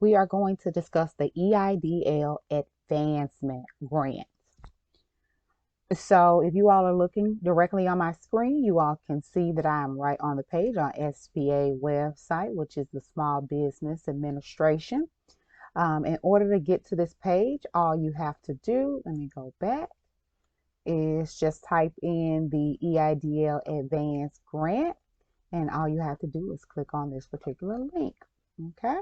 we are going to discuss the EIDL Advancement Grant. So if you all are looking directly on my screen, you all can see that I am right on the page on SBA website, which is the Small Business Administration. In order to get to this page, all you have to do, let me go back, is just type in the EIDL Advance Grant, and all you have to do is click on this particular link. Okay.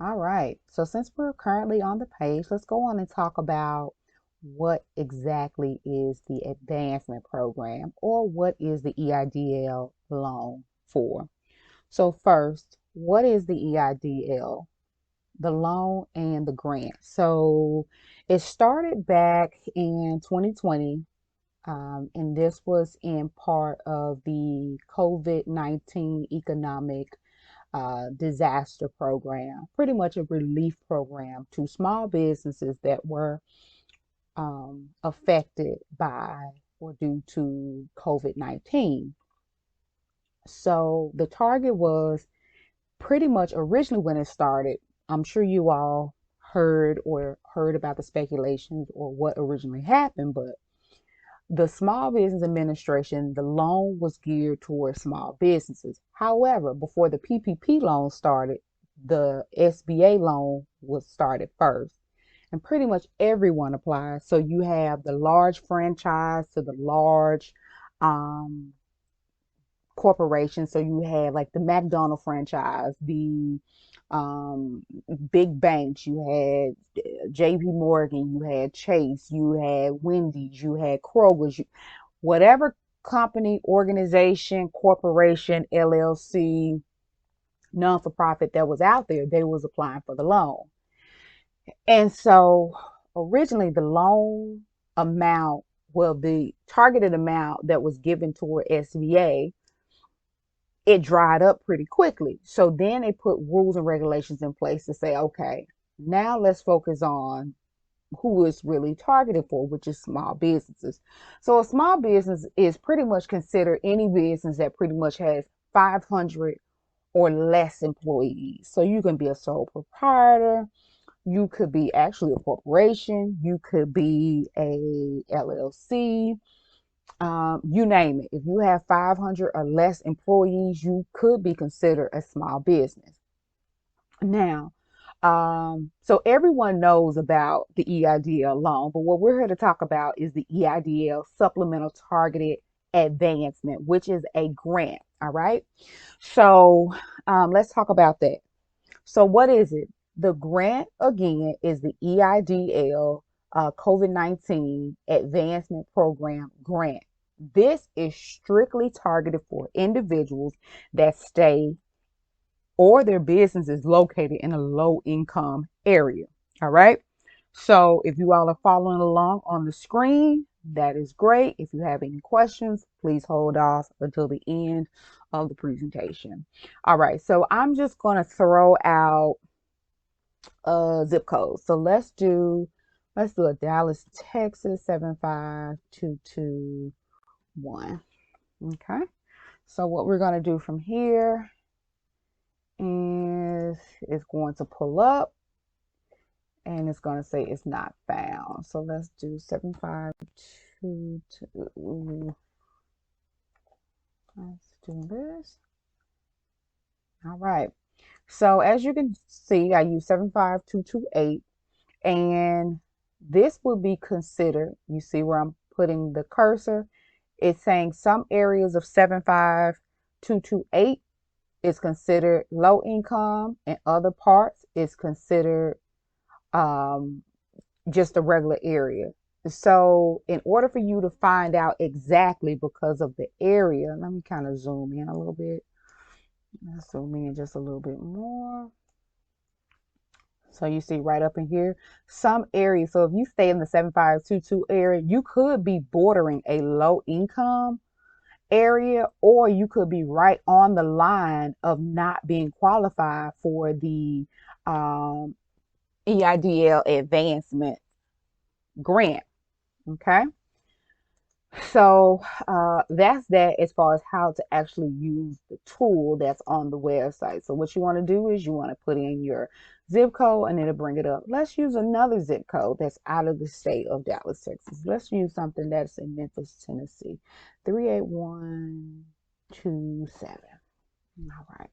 All right. So since we're currently on the page, let's go on and talk about what exactly is the advancement program, or what is the EIDL loan for. So first, what is the EIDL? The loan and the grant. So it started back in 2020, and this was in part of the COVID-19 economic disaster program, pretty much a relief program to small businesses that were affected by or due to COVID-19. So the target was pretty much originally when it started. I'm sure you all heard about the speculations or what originally happened, but the Small Business Administration, the loan was geared towards small businesses. However, before the PPP loan started, the SBA loan was started first. And pretty much everyone applies. So you have the large franchise to the large corporation. So you had like the McDonald's franchise, the big banks, you had JP Morgan, you had Chase, you had Wendy's, you had Kroger's, whatever company, organization, corporation, LLC, non-for-profit that was out there, they was applying for the loan. And so originally the loan amount, well, the targeted amount that was given toward SBA, it dried up pretty quickly. So then they put rules and regulations in place to say, okay, now let's focus on who it's really targeted for, which is small businesses. So a small business is pretty much considered any business that pretty much has 500 or less employees. So you can be a sole proprietor, you could be actually a corporation, you could be a LLC, you name it. If you have 500 or less employees, you could be considered a small business. Now, so everyone knows about the EIDL loan, but what we're here to talk about is the EIDL Supplemental Targeted Advancement, which is a grant. All right. So let's talk about that. So what is it? The grant, again, is the EIDL COVID-19 Advancement Program grant. This is strictly targeted for individuals that stay or their business is located in a low income area. All right. So if you all are following along on the screen, that is great. If you have any questions, please hold off until the end of the presentation. All right. So I'm just going to throw out zip code. So let's do a Dallas, Texas 75221. Okay. So what we're going to do from here is it's going to pull up and it's going to say it's not found. So let's do 7522. Let's do this. All right. So as you can see, I use 75228, and this would be considered, you see where I'm putting the cursor, it's saying some areas of 75228 is considered low income, and other parts is considered just a regular area. So in order for you to find out exactly because of the area, let me kind of zoom in a little bit. Let's zoom in just a little bit more. So you see right up in here, some areas. So if you stay in the 7522 area, you could be bordering a low income area, or you could be right on the line of not being qualified for the EIDL advancement grant. Okay. So that's that as far as how to actually use the tool that's on the website. So what you want to do is you want to put in your zip code and it'll bring it up. Let's use another zip code that's out of the state of Dallas, Texas. Let's use something that's in Memphis, Tennessee. 38127. All right.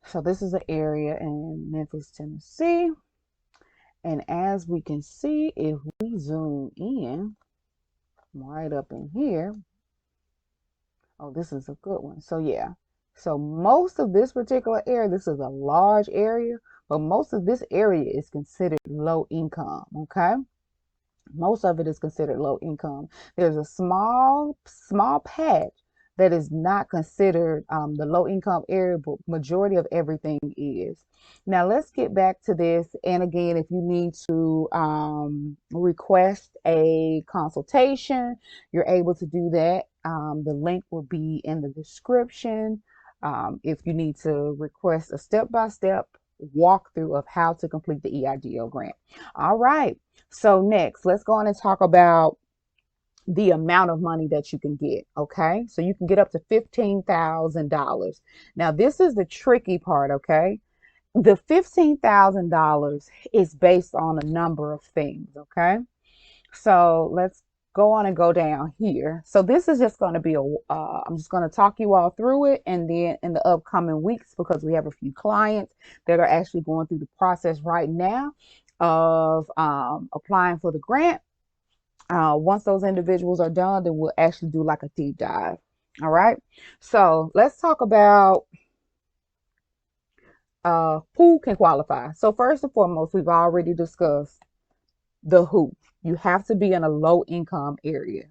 So this is an area in Memphis, Tennessee. And as we can see, if we zoom in right up in here, oh, this is a good one. So yeah. So most of this particular area, this is a large area, but most of this area is considered low income. Okay. Most of it is considered low income. There's a small patch that is not considered the low income area, but majority of everything is. Now let's get back to this. And again, if you need to request a consultation, you're able to do that. The link will be in the description. If you need to request a step-by-step walkthrough of how to complete the EIDL grant. All right. So next, let's go on and talk about the amount of money that you can get. Okay. So you can get up to $15,000. Now, this is the tricky part. Okay. The $15,000 is based on a number of things. Okay. So let's go on and go down here. So this is just going to be I'm just going to talk you all through it. And then in the upcoming weeks, because we have a few clients that are actually going through the process right now of applying for the grant. Once those individuals are done, then we'll actually do like a deep dive. All right. So let's talk about who can qualify. So first and foremost, we've already discussed the who. You have to be in a low income area,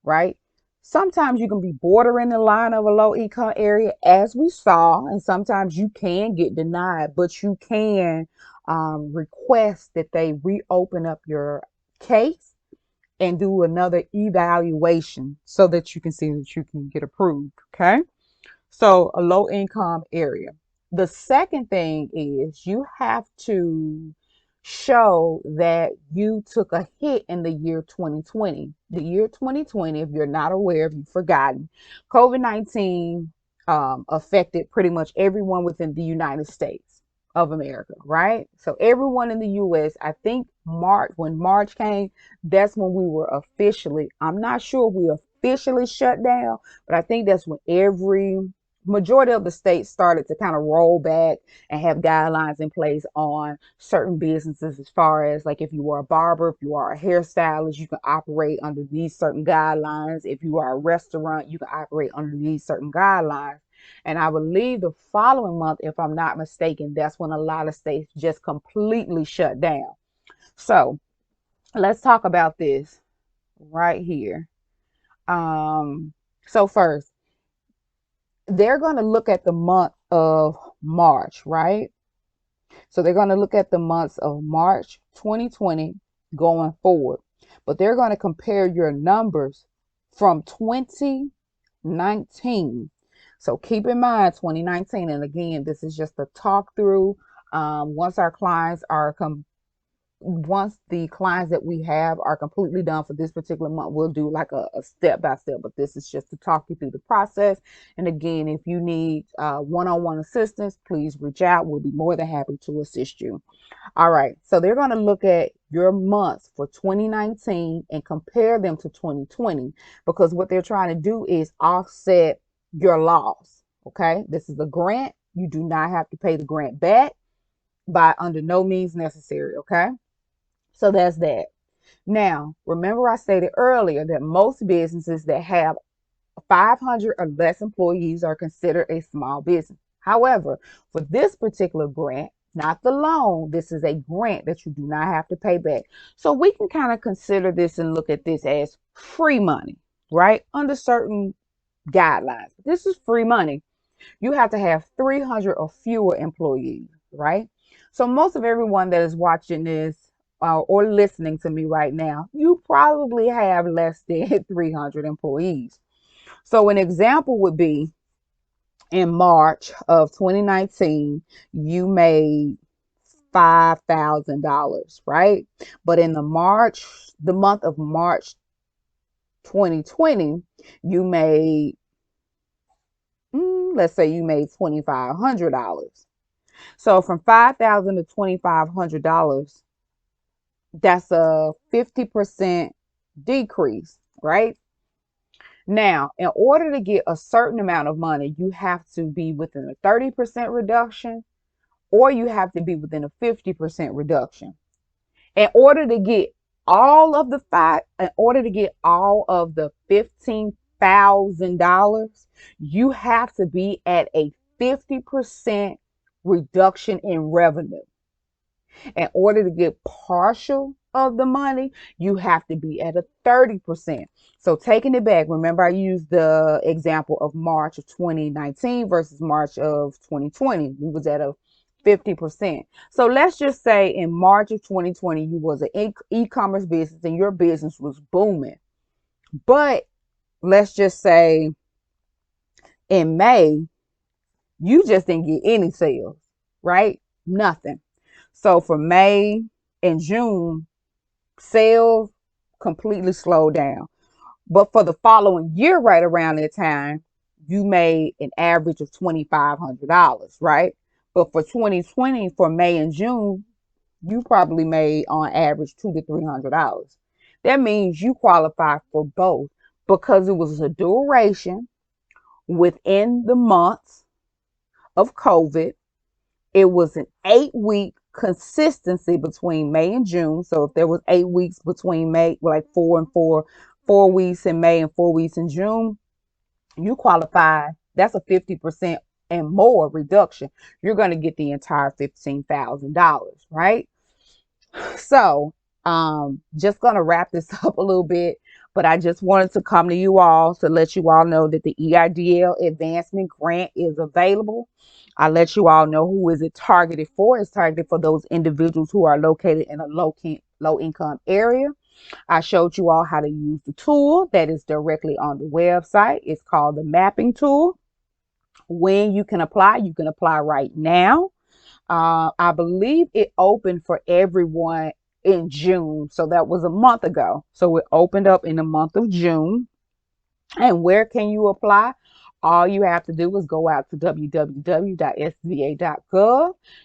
right? Sometimes you can be bordering the line of a low income area, as we saw, and sometimes you can get denied, but you can request that they reopen up your case and do another evaluation so that you can see that you can get approved. Okay. So a low income area. The second thing is you have to show that you took a hit in the year 2020. The year 2020, if you're not aware, if you've forgotten, COVID-19 affected pretty much everyone within the United States of America, right? So everyone in the US, I think when March came, that's when we were officially, I'm not sure we officially shut down, but I think that's when every majority of the states started to kind of roll back and have guidelines in place on certain businesses, as far as like if you are a barber, if you are a hairstylist, you can operate under these certain guidelines. If you are a restaurant, you can operate under these certain guidelines. And I believe the following month, if I'm not mistaken, that's when a lot of states just completely shut down. So let's talk about this right here. So first, they're going to look at the month of March, right? So they're going to look at the months of March 2020 going forward, but they're going to compare your numbers from 2019. So keep in mind 2019. And again, this is just a talk through. Once our clients are once the clients that we have are completely done for this particular month, we'll do like a step by step, but this is just to talk you through the process. And again, if you need one-on-one assistance, please reach out. We'll be more than happy to assist you. All right. So they're going to look at your months for 2019 and compare them to 2020, because what they're trying to do is offset your loss. Okay. This is a grant. You do not have to pay the grant back by under no means necessary. Okay. So that's that. Now, remember I stated earlier that most businesses that have 500 or less employees are considered a small business. However, for this particular grant, not the loan, this is a grant that you do not have to pay back. So we can kind of consider this and look at this as free money, right? Under certain guidelines. This is free money. You have to have 300 or fewer employees, right? So most of everyone that is watching this or listening to me right now, you probably have less than 300 employees. So an example would be in March of 2019, you made $5,000, right? But in the month of March 2020, you made, let's say you made $2,500. So from $5,000 to $2,500, that's a 50% decrease, right? Now, in order to get a certain amount of money, you have to be within a 30% reduction, or you have to be within a 50% reduction. In order to get in order to get all of the $15,000, you have to be at a 50% reduction in revenue. In order to get partial of the money, you have to be at a 30%. So taking it back, remember I used the example of March of 2019 versus March of 2020. We was at a 50%. So let's just say in March of 2020, you was an e-commerce business and your business was booming. But let's just say in May, you just didn't get any sales, right? Nothing. So for May and June, sales completely slowed down. But for the following year, right around that time, you made an average of $2,500, right? But for 2020, for May and June, you probably made on average $200 to $300. That means you qualify for both because it was a duration within the months of COVID. It was an 8-week consistency between May and June. So if there was 8 weeks between May, like 4 weeks in May and 4 weeks in June, you qualify. That's a 50% and more reduction. You're going to get the entire $15,000, right? So, just gonna wrap this up a little bit, but I just wanted to come to you all to let you all know that the EIDL advancement grant is available. I let you all know who is it targeted for. It's targeted for those individuals who are located in a low income area. I showed you all how to use the tool that is directly on the website. It's called the mapping tool. When you can apply right now. I believe it opened for everyone in June. So that was a month ago. So it opened up in the month of June. And where can you apply? All you have to do is go out to www.sba.gov.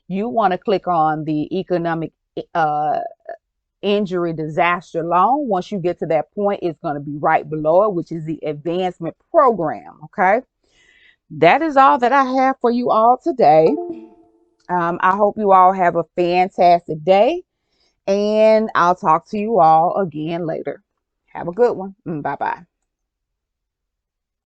You want to click on the economic uh, injury disaster loan. Once you get to that point, it's going to be right below it, which is the advancement program. Okay. That is all that I have for you all today. I hope you all have a fantastic day, and I'll talk to you all again later. Have a good one. Bye bye.